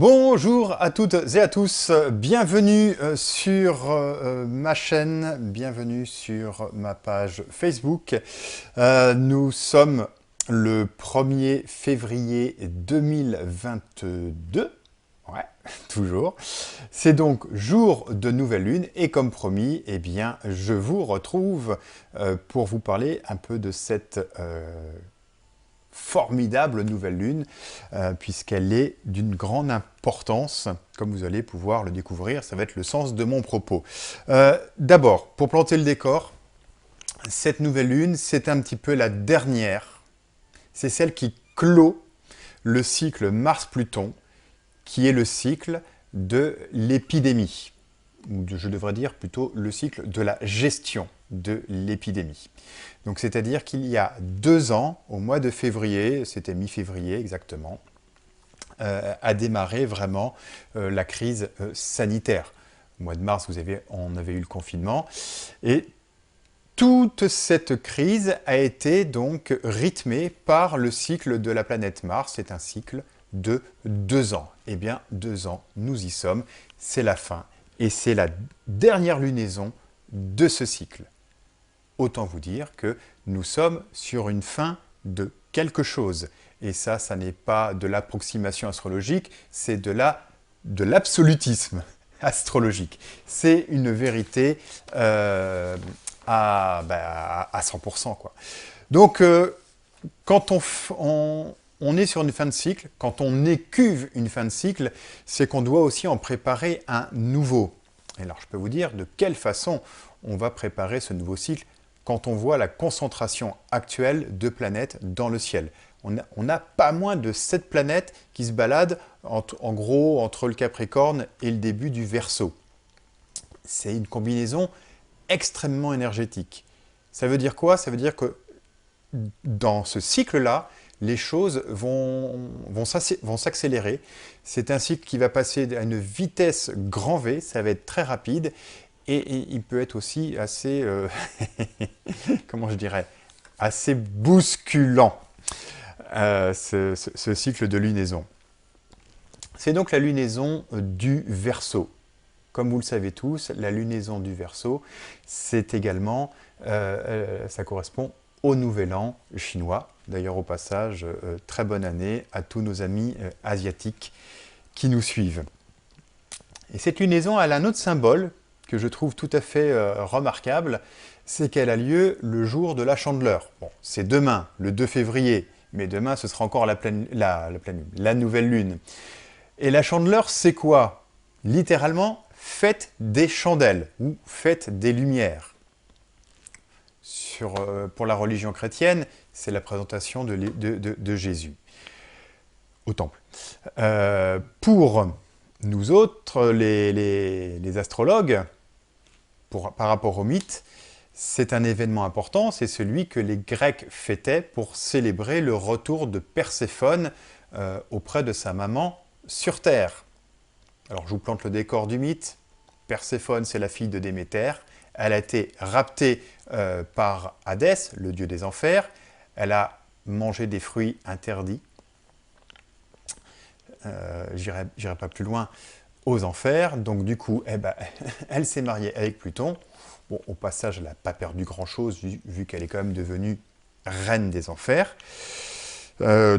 Bonjour à toutes et à tous, bienvenue sur ma chaîne, bienvenue sur ma page Facebook. Nous sommes le 1er février 2022, ouais, toujours. C'est donc jour de nouvelle lune et comme promis, eh bien, je vous retrouve pour vous parler un peu de cette formidable nouvelle lune, puisqu'elle est d'une grande importance, comme vous allez pouvoir le découvrir, ça va être le sens de mon propos. D'abord, pour planter le décor, cette nouvelle lune, c'est un petit peu la dernière, c'est celle qui clôt le cycle Mars-Pluton, qui est le cycle de l'épidémie, ou je devrais dire plutôt le cycle de la gestion de l'épidémie. Donc c'est-à-dire qu'il y a 2 ans, au mois de février, c'était mi-février exactement, a démarré vraiment la crise sanitaire. Au mois de mars, on avait eu le confinement, et toute cette crise a été donc rythmée par le cycle de la planète Mars. C'est un cycle de 2 ans. Eh bien, 2 ans, nous y sommes, c'est la fin, et c'est la dernière lunaison de ce cycle. Autant vous dire que nous sommes sur une fin de quelque chose. Et ça n'est pas de l'approximation astrologique, c'est de l'absolutisme astrologique. C'est une vérité à 100%, quoi. Donc, quand on est sur une fin de cycle, quand on écuve une fin de cycle, c'est qu'on doit aussi en préparer un nouveau. Et alors, je peux vous dire de quelle façon on va préparer ce nouveau cycle quand on voit la concentration actuelle de planètes dans le ciel. On n'a pas moins de 7 planètes qui se baladent en gros entre le Capricorne et le début du Verseau. C'est une combinaison extrêmement énergétique. Ça veut dire quoi? Ça veut dire que dans ce cycle-là, les choses vont s'accélérer. C'est un cycle qui va passer à une vitesse grand V, ça va être très rapide, et il peut être aussi assez, comment je dirais, assez bousculant, ce cycle de lunaison. C'est donc la lunaison du Verseau. Comme vous le savez tous, la lunaison du Verseau, c'est également, ça correspond au Nouvel An chinois. D'ailleurs, au passage, très bonne année à tous nos amis asiatiques qui nous suivent. Et cette lunaison, elle a un autre symbole que je trouve tout à fait remarquable, c'est qu'elle a lieu le jour de la Chandeleur. Bon, c'est demain, le 2 février, mais demain, ce sera encore la nouvelle lune. Et la Chandeleur, c'est quoi? Littéralement, fête des chandelles, ou fête des lumières. Pour la religion chrétienne, c'est la présentation de Jésus au temple. Pour nous autres, les astrologues, par rapport au mythe, c'est un événement important, c'est celui que les Grecs fêtaient pour célébrer le retour de Perséphone auprès de sa maman sur Terre. Alors je vous plante le décor du mythe. Perséphone, c'est la fille de Déméter. Elle a été raptée par Hadès, le dieu des enfers. Elle a mangé des fruits interdits. J'irai pas plus loin, aux enfers. Donc du coup, elle s'est mariée avec Pluton. Bon, au passage, elle n'a pas perdu grand-chose, vu qu'elle est quand même devenue reine des enfers. Ce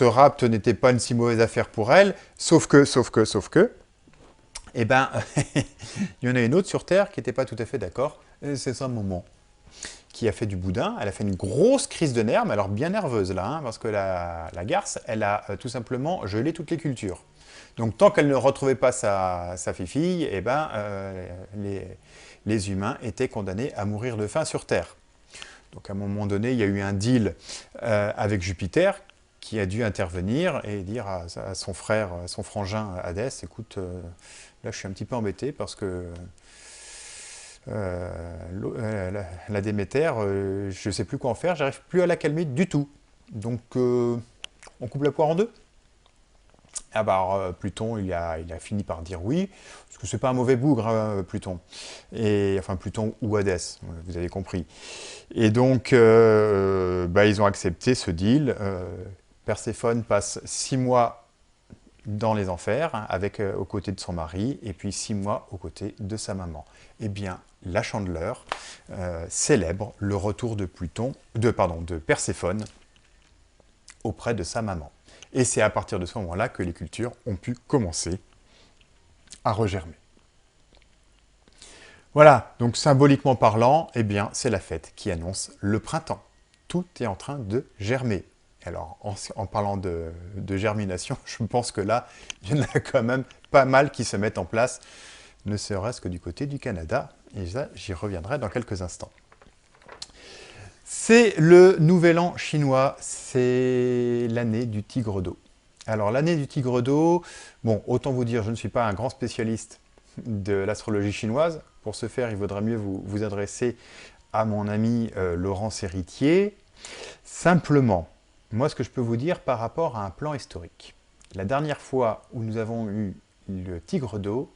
rapt n'était pas une si mauvaise affaire pour elle, sauf que, il y en a une autre sur Terre qui n'était pas tout à fait d'accord, c'est sa maman, qui a fait du boudin. Elle a fait une grosse crise de nerfs, mais alors bien nerveuse là, parce que la garce, elle a tout simplement gelé toutes les cultures. Donc tant qu'elle ne retrouvait pas sa fille, les humains étaient condamnés à mourir de faim sur Terre. Donc à un moment donné, il y a eu un deal avec Jupiter, qui a dû intervenir et dire à son frère, son frangin Hadès, écoute, là je suis un petit peu embêté parce que la Déméter, je ne sais plus quoi en faire, j'arrive plus à la calmer du tout. Donc on coupe la poire en deux. Pluton, il a fini par dire oui, parce que c'est pas un mauvais bougre, hein, Pluton. Enfin, Pluton ou Hadès, vous avez compris. Et donc, ils ont accepté ce deal. Perséphone passe 6 mois dans les enfers, hein, aux côtés de son mari, et puis 6 mois aux côtés de sa maman. Eh bien, la Chandeleur célèbre le retour de Perséphone auprès de sa maman. Et c'est à partir de ce moment-là que les cultures ont pu commencer à regermer. Voilà, donc symboliquement parlant, eh bien, c'est la fête qui annonce le printemps. Tout est en train de germer. Alors, en parlant de germination, je pense que là, il y en a quand même pas mal qui se mettent en place, ne serait-ce que du côté du Canada. Et ça, j'y reviendrai dans quelques instants. C'est le nouvel an chinois, c'est l'année du tigre d'eau. Alors, l'année du tigre d'eau, bon, autant vous dire, je ne suis pas un grand spécialiste de l'astrologie chinoise. Pour ce faire, il vaudrait mieux vous adresser à mon ami Laurence Héritier. Simplement, moi, ce que je peux vous dire par rapport à un plan historique. La dernière fois où nous avons eu le tigre d'eau,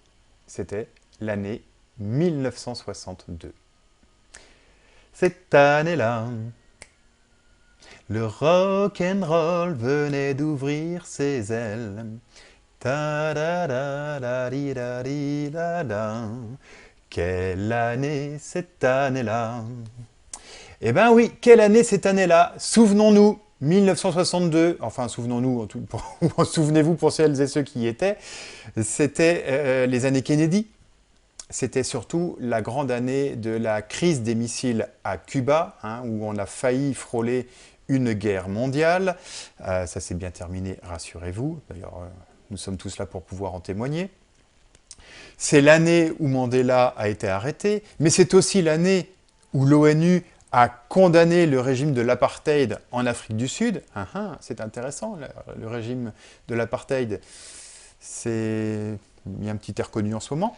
c'était l'année 1962. Cette année-là, le rock'n'roll venait d'ouvrir ses ailes. Quelle année cette année-là? Eh ben oui, quelle année cette année-là? Souvenons-nous, 1962, enfin souvenons-nous, souvenez-vous pour celles et ceux qui y étaient, c'était les années Kennedy. C'était surtout la grande année de la crise des missiles à Cuba, hein, où on a failli frôler une guerre mondiale. Ça s'est bien terminé, rassurez-vous. D'ailleurs, nous sommes tous là pour pouvoir en témoigner. C'est l'année où Mandela a été arrêté, mais c'est aussi l'année où l'ONU a condamné le régime de l'apartheid en Afrique du Sud. C'est intéressant, le régime de l'apartheid, il y a un petit air connu en ce moment.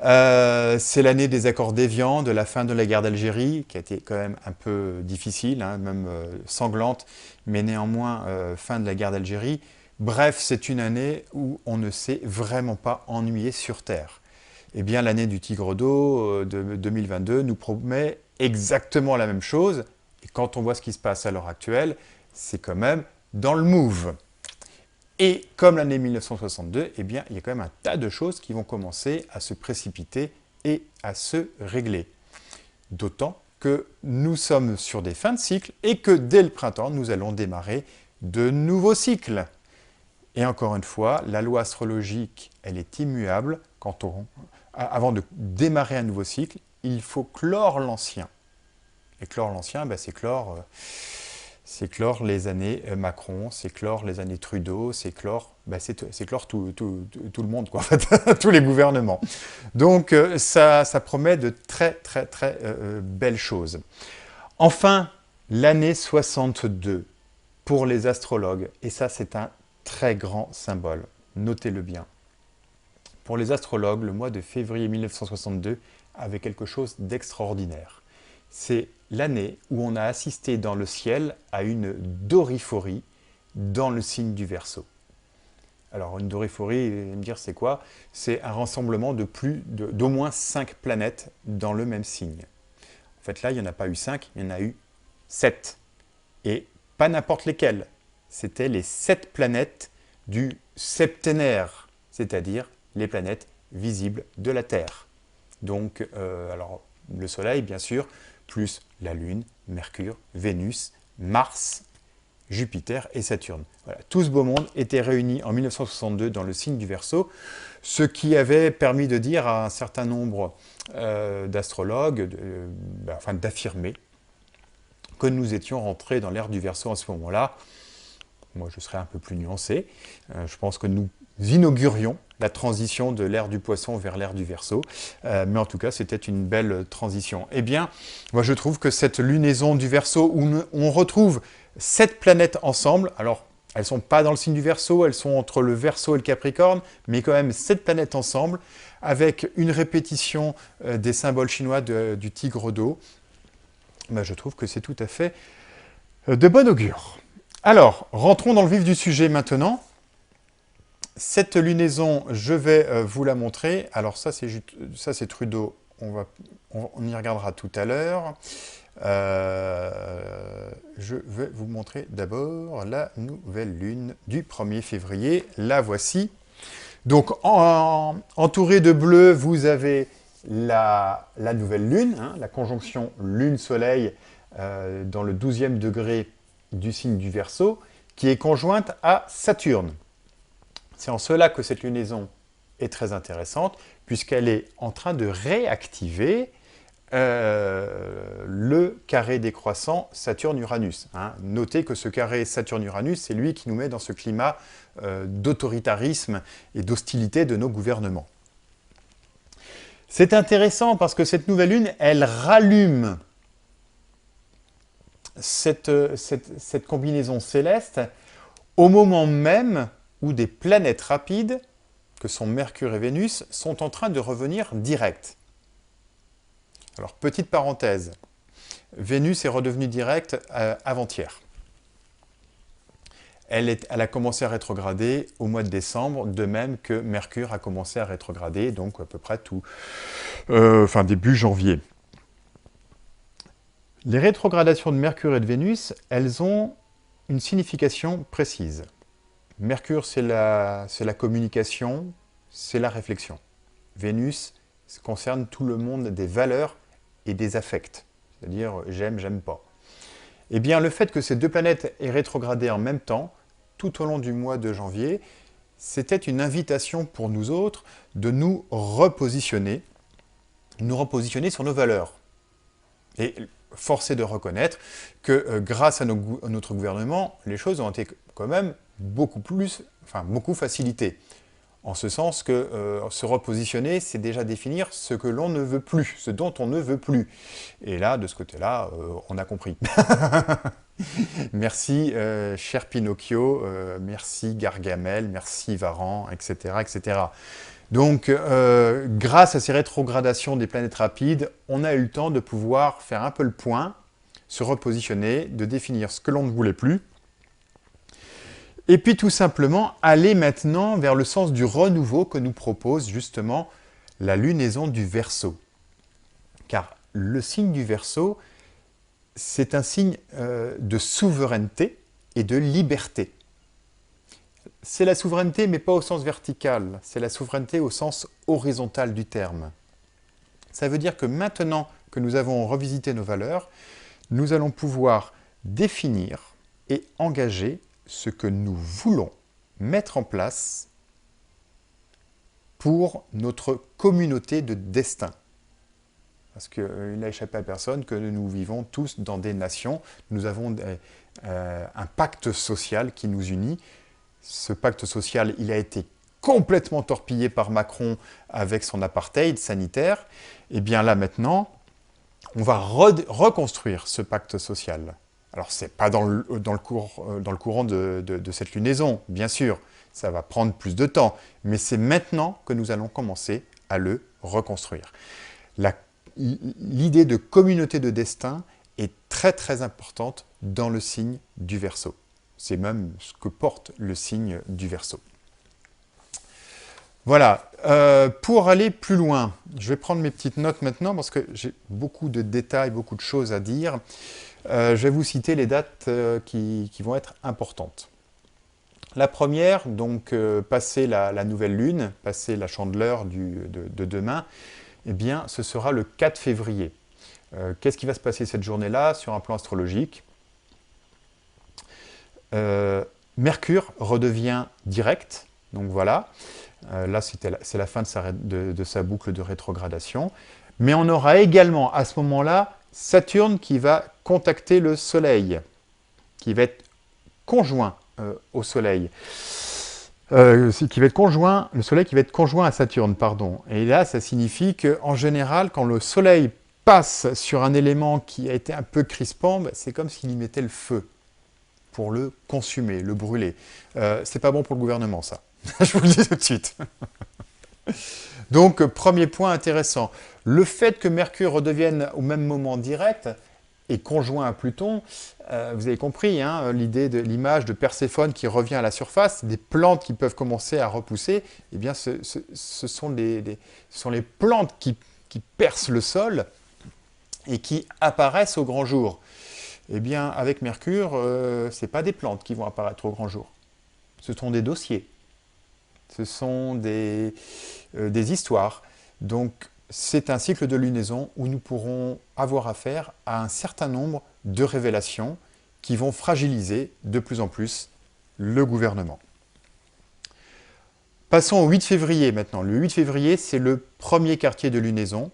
C'est l'année des accords d'Évian, de la fin de la guerre d'Algérie, qui a été quand même un peu difficile, hein, même sanglante, mais néanmoins fin de la guerre d'Algérie. Bref, c'est une année où on ne s'est vraiment pas ennuyé sur Terre. Eh bien, l'année du tigre d'eau de 2022 nous promet exactement la même chose. Et quand on voit ce qui se passe à l'heure actuelle, c'est quand même dans le move. Et comme l'année 1962, eh bien, il y a quand même un tas de choses qui vont commencer à se précipiter et à se régler. D'autant que nous sommes sur des fins de cycle et que dès le printemps, nous allons démarrer de nouveaux cycles. Et encore une fois, la loi astrologique, elle est immuable. Avant de démarrer un nouveau cycle, il faut clore l'ancien. Et clore l'ancien, ben, c'est clore les années Macron, c'est clore les années Trudeau, c'est clore tout le monde, quoi, en fait, tous les gouvernements. Donc ça promet de très très très belles choses. Enfin, l'année 62 pour les astrologues, et ça c'est un très grand symbole, notez-le bien. Pour les astrologues, le mois de février 1962 avait quelque chose d'extraordinaire. C'est l'année où on a assisté dans le ciel à une doriphorie dans le signe du Verseau. Alors une doriphorie, vous allez me dire c'est quoi? C'est un rassemblement d'au moins 5 planètes dans le même signe. En fait là, il n'y en a pas eu 5, il y en a eu 7. Et pas n'importe lesquelles. C'était les 7 planètes du septénaire, c'est-à-dire les planètes visibles de la Terre. Donc, alors, le Soleil, bien sûr, plus la Lune, Mercure, Vénus, Mars, Jupiter et Saturne. Voilà, tout ce beau monde était réuni en 1962 dans le signe du Verseau, ce qui avait permis de dire à un certain nombre d'astrologues, d'affirmer que nous étions rentrés dans l'ère du Verseau en ce moment-là. Moi, je serais un peu plus nuancé. Je pense que nous inaugurions la transition de l'ère du Poisson vers l'ère du Verseau. Mais en tout cas, c'était une belle transition. Eh bien, moi, je trouve que cette lunaison du Verseau, où on retrouve 7 planètes ensemble, alors, elles ne sont pas dans le signe du Verseau, elles sont entre le Verseau et le Capricorne, mais quand même 7 planètes ensemble, avec une répétition des symboles chinois du tigre d'eau, ben, je trouve que c'est tout à fait de bon augure. Alors, rentrons dans le vif du sujet maintenant. Cette lunaison, je vais vous la montrer. Alors ça, c'est Trudeau. On y regardera tout à l'heure. Je vais vous montrer d'abord la nouvelle lune du 1er février. La voici. Donc, entouré de bleu, vous avez la nouvelle lune, hein, la conjonction lune-soleil dans le 12e degré du signe du Verseau, qui est conjointe à Saturne. C'est en cela que cette lunaison est très intéressante, puisqu'elle est en train de réactiver le carré décroissant Saturne-Uranus. Hein. Notez que ce carré Saturne-Uranus, c'est lui qui nous met dans ce climat d'autoritarisme et d'hostilité de nos gouvernements. C'est intéressant parce que cette nouvelle lune, elle rallume cette combinaison céleste au moment même où des planètes rapides, que sont Mercure et Vénus, sont en train de revenir direct. Alors, petite parenthèse, Vénus est redevenue directe avant-hier. Elle a commencé à rétrograder au mois de décembre, de même que Mercure a commencé à rétrograder, donc à peu près début janvier. Les rétrogradations de Mercure et de Vénus, elles ont une signification précise. Mercure, c'est la communication, c'est la réflexion. Vénus concerne tout le monde des valeurs et des affects, c'est-à-dire j'aime, j'aime pas. Eh bien, le fait que ces deux planètes aient rétrogradé en même temps, tout au long du mois de janvier, c'était une invitation pour nous autres de nous repositionner sur nos valeurs. Et force est de reconnaître que grâce à notre gouvernement, les choses ont été quand même beaucoup facilitées. En ce sens que se repositionner, c'est déjà définir ce que l'on ne veut plus, ce dont on ne veut plus. Et là, de ce côté-là, on a compris. Merci, cher Pinocchio, merci Gargamel, merci Varan, etc. etc. Donc, grâce à ces rétrogradations des planètes rapides, on a eu le temps de pouvoir faire un peu le point, se repositionner, de définir ce que l'on ne voulait plus, et puis tout simplement aller maintenant vers le sens du renouveau que nous propose justement la lunaison du Verseau. Car le signe du Verseau, c'est un signe de souveraineté et de liberté. C'est la souveraineté, mais pas au sens vertical, c'est la souveraineté au sens horizontal du terme. Ça veut dire que maintenant que nous avons revisité nos valeurs, nous allons pouvoir définir et engager ce que nous voulons mettre en place pour notre communauté de destin. Parce qu'il n'a échappé à personne que nous vivons tous dans des nations, nous avons un pacte social qui nous unit. Ce pacte social, il a été complètement torpillé par Macron avec son apartheid sanitaire. Et bien là maintenant, on va reconstruire ce pacte social. Alors, ce n'est pas dans le courant de cette lunaison, bien sûr, ça va prendre plus de temps, mais c'est maintenant que nous allons commencer à le reconstruire. L'idée de communauté de destin est très très importante dans le signe du Verseau. C'est même ce que porte le signe du Verseau. Voilà, pour aller plus loin, je vais prendre mes petites notes maintenant parce que j'ai beaucoup de détails, beaucoup de choses à dire. Je vais vous citer les dates qui vont être importantes. La première, donc passer la nouvelle lune, passer la chandeleur de demain, eh bien ce sera le 4 février. Qu'est-ce qui va se passer cette journée-là sur un plan astrologique? Mercure redevient direct, donc voilà. Là, c'est la fin de sa boucle de rétrogradation. Mais on aura également, à ce moment-là, Saturne qui va contacter le Soleil, qui va être conjoint au Soleil. Le Soleil qui va être conjoint à Saturne, pardon. Et là, ça signifie qu'en général, quand le Soleil passe sur un élément qui a été un peu crispant, c'est comme s'il y mettait le feu pour le consumer, le brûler. C'est pas bon pour le gouvernement, ça. Je vous le dis tout de suite. Donc, premier point intéressant. Le fait que Mercure redevienne au même moment direct et conjoint à Pluton, vous avez compris, hein, l'image de Perséphone qui revient à la surface, des plantes qui peuvent commencer à repousser, eh bien, ce sont les plantes qui percent le sol et qui apparaissent au grand jour. Eh bien, avec Mercure, ce n'est pas des plantes qui vont apparaître au grand jour. Ce sont des dossiers. Ce sont des histoires. Donc, c'est un cycle de lunaison où nous pourrons avoir affaire à un certain nombre de révélations qui vont fragiliser de plus en plus le gouvernement. Passons au 8 février maintenant. Le 8 février, c'est le premier quartier de lunaison.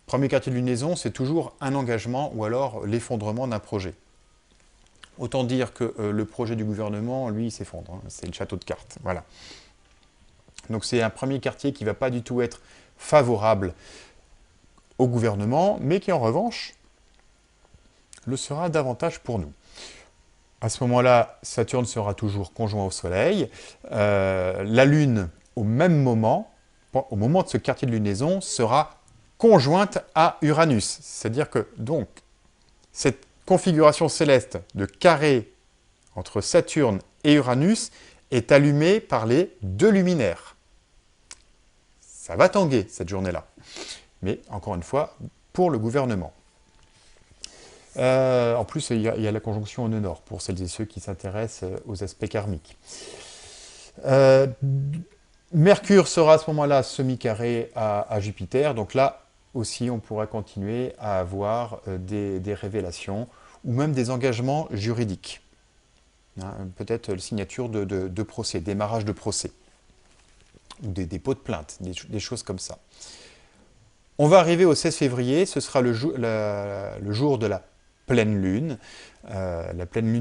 Premier quartier de lunaison, c'est toujours un engagement ou alors l'effondrement d'un projet. Autant dire que le projet du gouvernement, lui, il s'effondre. Hein. C'est le château de cartes. Voilà. Donc c'est un premier quartier qui ne va pas du tout être favorable au gouvernement, mais qui en revanche le sera davantage pour nous. À ce moment-là, Saturne sera toujours conjoint au Soleil. La Lune, au même moment, au moment de ce quartier de lunaison, sera conjointe à Uranus. C'est-à-dire que, donc, cette configuration céleste de carré entre Saturne et Uranus est allumée par les deux luminaires. Ça va tanguer, cette journée-là. Mais, encore une fois, pour le gouvernement. En plus, il y a la conjonction au nœud nord, pour celles et ceux qui s'intéressent aux aspects karmiques. Mercure sera à ce moment-là semi-carré à Jupiter, donc là aussi on pourra continuer à avoir des révélations ou même des engagements juridiques. Hein, peut-être la signature de procès, démarrage de procès, ou des dépôts de plainte, des choses comme ça. On va arriver au 16 février, ce sera le jour de la pleine lune,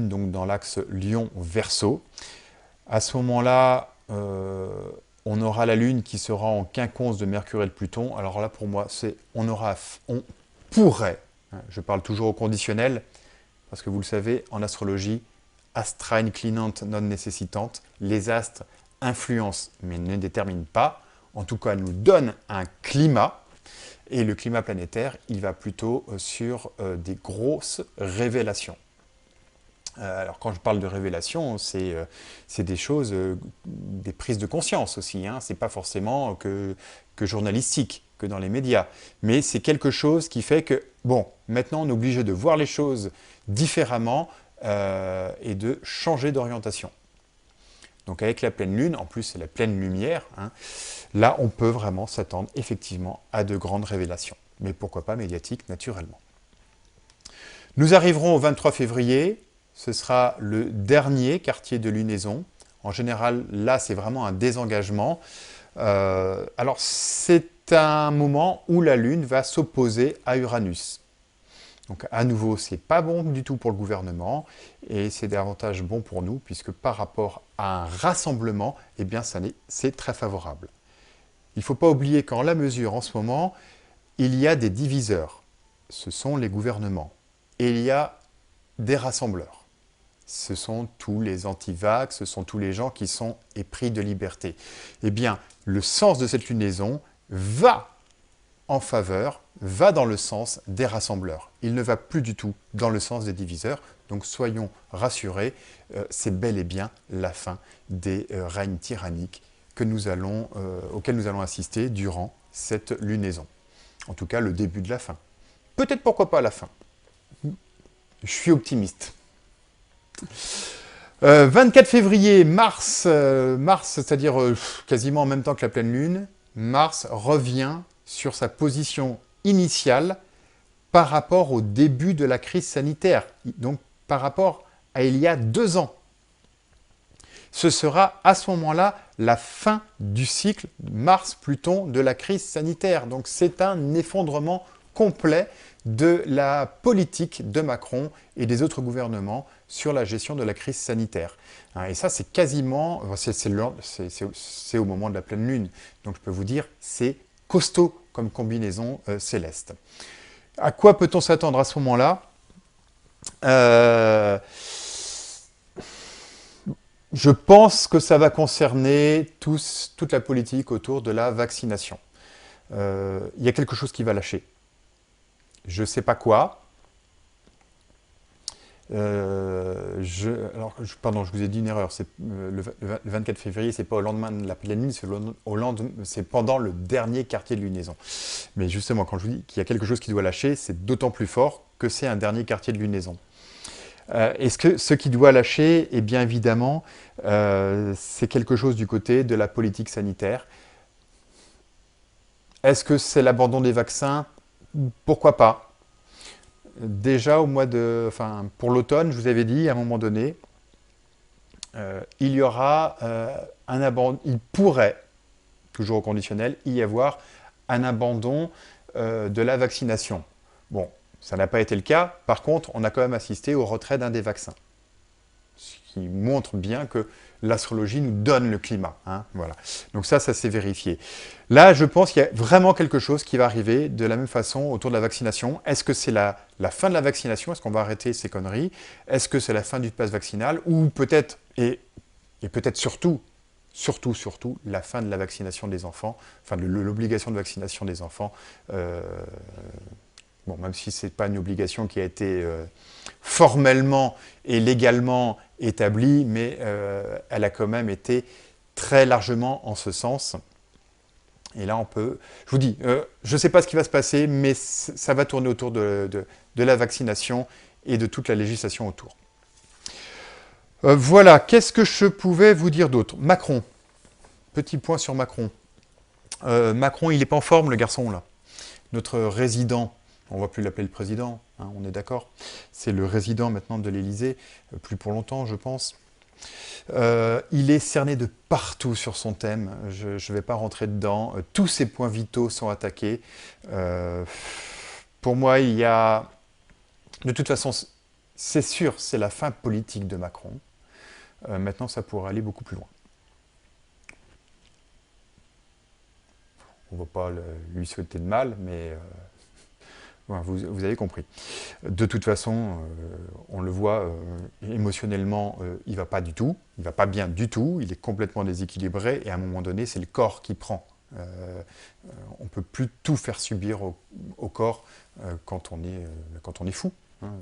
donc dans l'axe Lion-Verseau. À ce moment-là, on aura la lune qui sera en quinconce de Mercure et de Pluton. Alors là, pour moi, on pourrait, hein, je parle toujours au conditionnel, parce que vous le savez, en astrologie, astra inclinante non nécessitante, les astres influencent mais ne déterminent pas, en tout cas nous donnent un climat, et le climat planétaire, il va plutôt sur des grosses révélations. Alors quand je parle de révélation, c'est des choses, des prises de conscience aussi. Hein. Ce n'est pas forcément que journalistique, que dans les médias. Mais c'est quelque chose qui fait que, bon, maintenant on est obligé de voir les choses différemment et de changer d'orientation. Donc avec la pleine lune, en plus c'est la pleine lumière, hein, là on peut vraiment s'attendre effectivement à de grandes révélations. Mais pourquoi pas médiatiques naturellement. Nous arriverons au 23 février. Ce sera le dernier quartier de lunaison. En général, là, c'est vraiment un désengagement. Alors, c'est un moment où la Lune va s'opposer à Uranus. Donc, à nouveau, c'est pas bon du tout pour le gouvernement, et c'est davantage bon pour nous, puisque par rapport à un rassemblement, eh bien, c'est très favorable. Il ne faut pas oublier qu'en la mesure, en ce moment, il y a des diviseurs. Ce sont les gouvernements. Et il y a des rassembleurs. Ce sont tous les anti-vax, ce sont tous les gens qui sont épris de liberté. Eh bien, le sens de cette lunaison va en faveur, va dans le sens des rassembleurs. Il ne va plus du tout dans le sens des diviseurs. Donc soyons rassurés, c'est bel et bien la fin des règnes tyranniques auxquels nous allons assister durant cette lunaison. En tout cas, le début de la fin. Peut-être pourquoi pas la fin. Je suis optimiste. 24 février, Mars, c'est-à-dire quasiment en même temps que la pleine lune, Mars revient sur sa position initiale par rapport au début de la crise sanitaire, donc par rapport à il y a 2 ans. Ce sera à ce moment-là la fin du cycle Mars-Pluton de la crise sanitaire. Donc c'est un effondrement complet de la politique de Macron et des autres gouvernements sur la gestion de la crise sanitaire. Et ça, c'est quasiment, c'est au moment de la pleine lune. Donc je peux vous dire, c'est costaud comme combinaison céleste. À quoi peut-on s'attendre à ce moment-là ? Je pense que ça va concerner toute la politique autour de la vaccination. Il y a quelque chose qui va lâcher. Je ne sais pas quoi. Pardon, je vous ai dit une erreur. C'est le 24 février, c'est pas au lendemain de la pleine lune, c'est pendant le dernier quartier de lunaison. Mais justement, quand je vous dis qu'il y a quelque chose qui doit lâcher, c'est d'autant plus fort que c'est un dernier quartier de lunaison. Et ce qui doit lâcher, et bien évidemment, c'est quelque chose du côté de la politique sanitaire. Est-ce que c'est l'abandon des vaccins? Pourquoi pas? Déjà pour l'automne, je vous avais dit à un moment donné, il y aura un abandon, il pourrait, toujours au conditionnel, y avoir un abandon de la vaccination. Bon, ça n'a pas été le cas. Par contre, on a quand même assisté au retrait d'un des vaccins. Ce qui montre bien que l'astrologie nous donne le climat. Hein, voilà. Donc ça s'est vérifié. Là, je pense qu'il y a vraiment quelque chose qui va arriver de la même façon autour de la vaccination. Est-ce que c'est la fin de la vaccination? Est-ce qu'on va arrêter ces conneries? Est-ce que c'est la fin du pass vaccinal? Ou peut-être, et peut-être surtout, la fin de la vaccination des enfants, enfin de l'obligation de vaccination des enfants. Bon, même si ce n'est pas une obligation qui a été formellement et légalement établie, mais elle a quand même été très largement en ce sens. Et là, je vous dis, je ne sais pas ce qui va se passer, mais ça va tourner autour de la vaccination et de toute la législation autour. Voilà, qu'est-ce que je pouvais vous dire d'autre? Macron. Petit point sur Macron. Macron, il n'est pas en forme, le garçon, là. Notre résident, on ne va plus l'appeler le président, hein, on est d'accord. C'est le résident maintenant de l'Élysée, plus pour longtemps, je pense. Il est cerné de partout sur son thème. Je ne vais pas rentrer dedans. Tous ses points vitaux sont attaqués. Pour moi, il y a... De toute façon, c'est sûr, c'est la fin politique de Macron. Maintenant, ça pourrait aller beaucoup plus loin. On ne va pas lui souhaiter de mal, mais vous avez compris. De toute façon, on le voit, émotionnellement, il ne va pas du tout, il ne va pas bien du tout, il est complètement déséquilibré, et à un moment donné, c'est le corps qui prend. On ne peut plus tout faire subir au corps quand on est fou. Hein.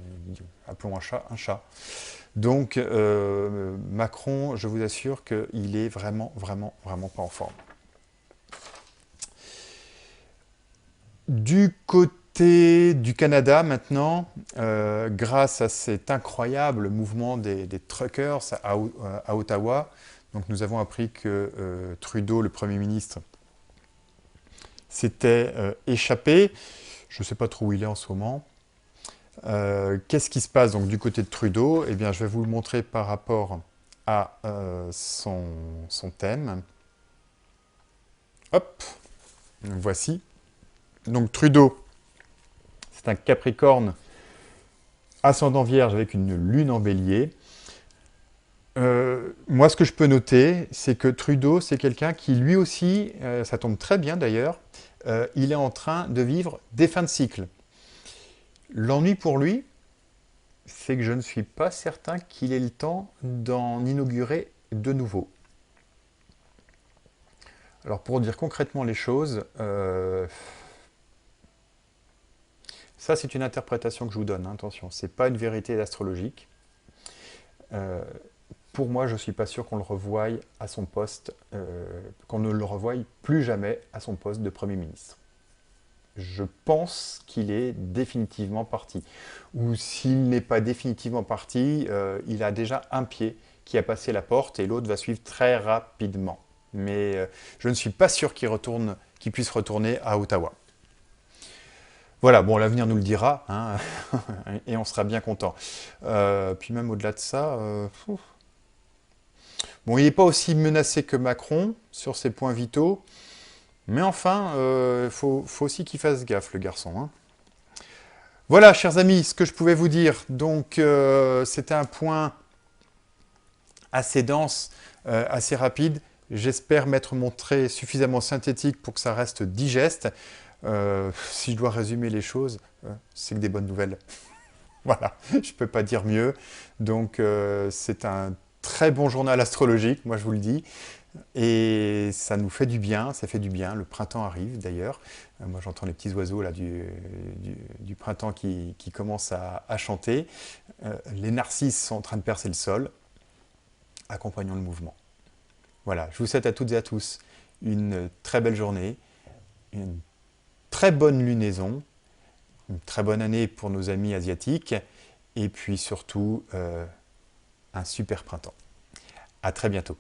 Appelons un chat un chat. Donc, Macron, je vous assure qu'il est vraiment, vraiment, vraiment pas en forme. Du côté du Canada maintenant, grâce à cet incroyable mouvement des truckers à Ottawa, donc nous avons appris que Trudeau, le Premier ministre, s'était échappé. Je ne sais pas trop où il est en ce moment. Qu'est-ce qui se passe donc du côté de Trudeau? Eh bien, je vais vous le montrer par rapport à son thème. Hop, voici. Donc Trudeau, c'est un Capricorne ascendant Vierge avec une lune en Bélier. Moi, ce que je peux noter, c'est que Trudeau, c'est quelqu'un qui, lui aussi, ça tombe très bien d'ailleurs, il est en train de vivre des fins de cycle. L'ennui pour lui, c'est que je ne suis pas certain qu'il ait le temps d'en inaugurer de nouveaux. Alors, pour dire concrètement les choses, ça, c'est une interprétation que je vous donne, hein, attention, ce n'est pas une vérité astrologique. Pour moi, je ne suis pas sûr qu'on le revoie à son poste, qu'on ne le revoie plus jamais à son poste de Premier ministre. Je pense qu'il est définitivement parti. Ou s'il n'est pas définitivement parti, il a déjà un pied qui a passé la porte et l'autre va suivre très rapidement. Mais je ne suis pas sûr qu'il puisse retourner à Ottawa. Voilà, bon, l'avenir nous le dira, hein, et on sera bien content. Puis même au-delà de ça, bon, il n'est pas aussi menacé que Macron sur ses points vitaux, mais enfin, faut aussi qu'il fasse gaffe, le garçon. Hein. Voilà, chers amis, ce que je pouvais vous dire. Donc, c'était un point assez dense, assez rapide. J'espère m'être montré suffisamment synthétique pour que ça reste digeste. Si je dois résumer les choses, c'est que des bonnes nouvelles. Voilà, je ne peux pas dire mieux. Donc, c'est un très bon journal astrologique, moi je vous le dis. Et ça nous fait du bien, ça fait du bien. Le printemps arrive d'ailleurs. Moi j'entends les petits oiseaux là, du printemps qui commencent à chanter. Les narcisses sont en train de percer le sol. Accompagnons le mouvement. Voilà, je vous souhaite à toutes et à tous une très belle journée, une très bonne lunaison, une très bonne année pour nos amis asiatiques, et puis surtout un super printemps. À très bientôt.